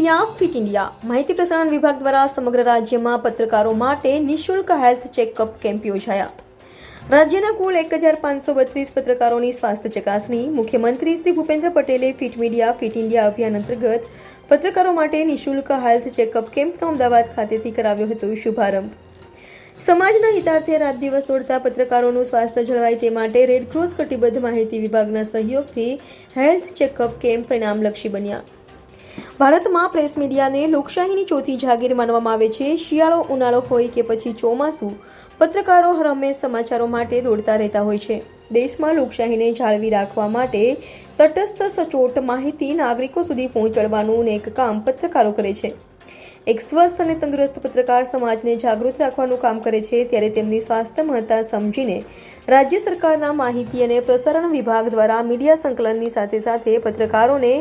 India fit India માહિતી પ્રસારણ વિભાગ દ્વારા સમગ્ર રાજ્યમાં પત્રકારો માટે નિઃશુલ્ક હેલ્થ ચેકઅપ કેમ્પ યોજાયા। રાજ્યના કુલ 1532 પત્રકારોની સ્વાસ્થ્ય ચકાસણી મુખ્યમંત્રી શ્રી ભૂપેન્દ્ર પટેલે ફિટ ઇન્ડિયા અભિયાન અંતર્ગત પત્રકારો માટે નિઃશુલ્ક હેલ્થ ચેકઅપ કેમ્પનો અમદાવાદ ખાતેથી કરાવ્યો હતો શુભારંભ। સમાજના હિતાર્થે રાત દિવસ દોડતા પત્રકારોનું સ્વાસ્થ્ય જળવાય તે માટે રેડક્રોસ કટિબદ્ધ માહિતી વિભાગના સહયોગથી હેલ્થ ચેકઅપ કેમ્પ પરિણામલક્ષી બન્યા। ભારતમાં પ્રેસ મીડિયાને લોકશાહીની ચોથી જાગીર માનવામાં આવે છે। શિયાળો ઉનાળો હોય કે પછી ચોમાસું, પત્રકારો હરહંમેશ સમાચારો માટે દોડતા રહેતા હોય છે। દેશમાં લોકશાહીને જાળવી રાખવા માટે તટસ્થ સચોટ માહિતી નાગરિકો સુધી પહોંચાડવાનું નેક કામ પત્રકારો કરે છે। એક સ્વસ્થ અને તંદુરસ્ત પત્રકાર સમાજને જાગૃત રાખવાનું કામ કરે છે। ત્યારે તેમની સ્વાસ્થ્ય મહત્તા સમજીને રાજ્ય સરકારના માહિતી અને પ્રસારણ વિભાગ દ્વારા મીડિયા સંકલનની સાથે સાથે પત્રકારોને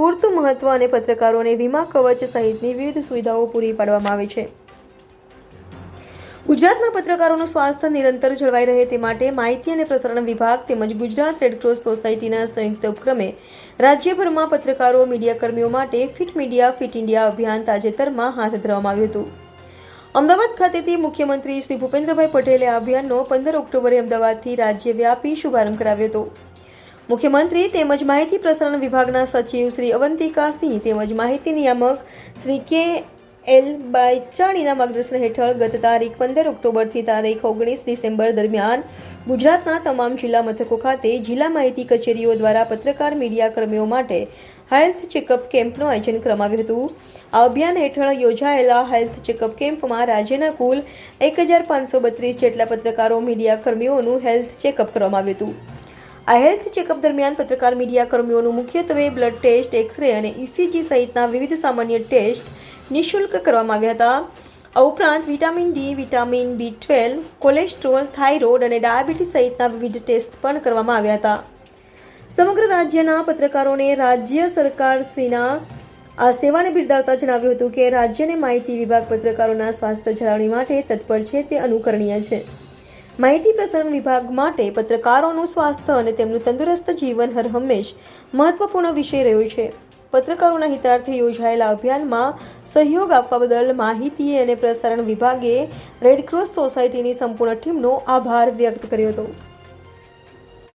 પૂરતું મહત્વ અને પત્રકારોને વીમા કવચ સહિતની વિવિધ સુવિધાઓ પૂરી પાડવામાં આવે છે। ગુજરાતના પત્રકારોનું સ્વાસ્થ્ય નિરંતર જળવાઈ રહે તે માટે માહિતી અને પ્રસારણ વિભાગ તેમજ ગુજરાત રેડક્રોસ સોસાયટીના સંયુક્ત ઉપક્રમે રાજ્યભરમાં પત્રકારો મીડિયાકર્મીઓ માટે ફિટ ઇન્ડિયા અભિયાન તાજેતરમાં હાથ ધરવામાં આવ્યું હતું। અમદાવાદ ખાતેથી મુખ્યમંત્રી શ્રી ભૂપેન્દ્રભાઈ પટેલે આ અભિયાનનો 15 ઓક્ટોબરે અમદાવાદથી રાજ્યવ્યાપી શુભારંભ કરાવ્યો હતો। મુખ્યમંત્રી તેમજ માહિતી પ્રસારણ વિભાગના સચિવ શ્રી અવંતિકા સિંહ તેમજ માહિતી નિયામક શ્રી કે.એલ. બાયચાણીના માર્ગદર્શન હેઠળ ગત તારીખ 15 ઓક્ટોબરથી તારીખ 19 ડિસેમ્બર દરમિયાન ગુજરાતના તમામ જિલ્લા મથકો ખાતે જિલ્લા માહિતી કચેરીઓ દ્વારા પત્રકાર મીડિયા કર્મીઓ માટે હેલ્થ ચેકઅપ કેમ્પનું આયોજન કરવામાં આવ્યું હતું। આ અભિયાન હેઠળ યોજાયેલા હેલ્થ ચેકઅપ કેમ્પમાં રાજ્યના કુલ 1532 જેટલા પત્રકારો મીડિયા કર્મીઓનું હેલ્થ ચેકઅપ કરવામાં આવ્યું હતું। આ હેલ્થ ચેકઅપ દરમિયાન પત્રકાર મીડિયા કર્મીઓનું મુખ્યત્વે બ્લડ ટેસ્ટ, એક્સરે અને ઇસીજી સહિતના વિવિધ સામાન્ય ટેસ્ટ નિઃશુલ્ક કરવામાં આવ્યા હતા। આ ઉપરાંત vitamin D, vitamin B12, cholesterol, thyroid અને ડાયાબિટીસ સહિતના વિવિધ ટેસ્ટ પણ કરવામાં આવ્યા હતા। સમગ્ર રાજ્યના પત્રકારોને રાજ્ય સરકારશ્રીના આ સેવાને બિરદાવતા જણાવ્યું હતું કે રાજ્યને માહિતી વિભાગ પત્રકારોના સ્વાસ્થ્ય જાળવણી માટે તત્પર છે તે અનુકરણીય છે। માહિતી પ્રસારણ વિભાગ માટે પત્રકારોનું સ્વાસ્થ્ય અને તેમનું તંદુરસ્ત જીવન હરહંમેશ મહત્વપૂર્ણ વિષય રહ્યો છે। પત્રકારોના હિતાર્થે યોજાયેલા અભિયાનમાં સહયોગ આપવા બદલ માહિતી અને પ્રસારણ વિભાગે રેડક્રોસ સોસાયટીની સંપૂર્ણ ટીમનો આભાર વ્યક્ત કર્યો હતો।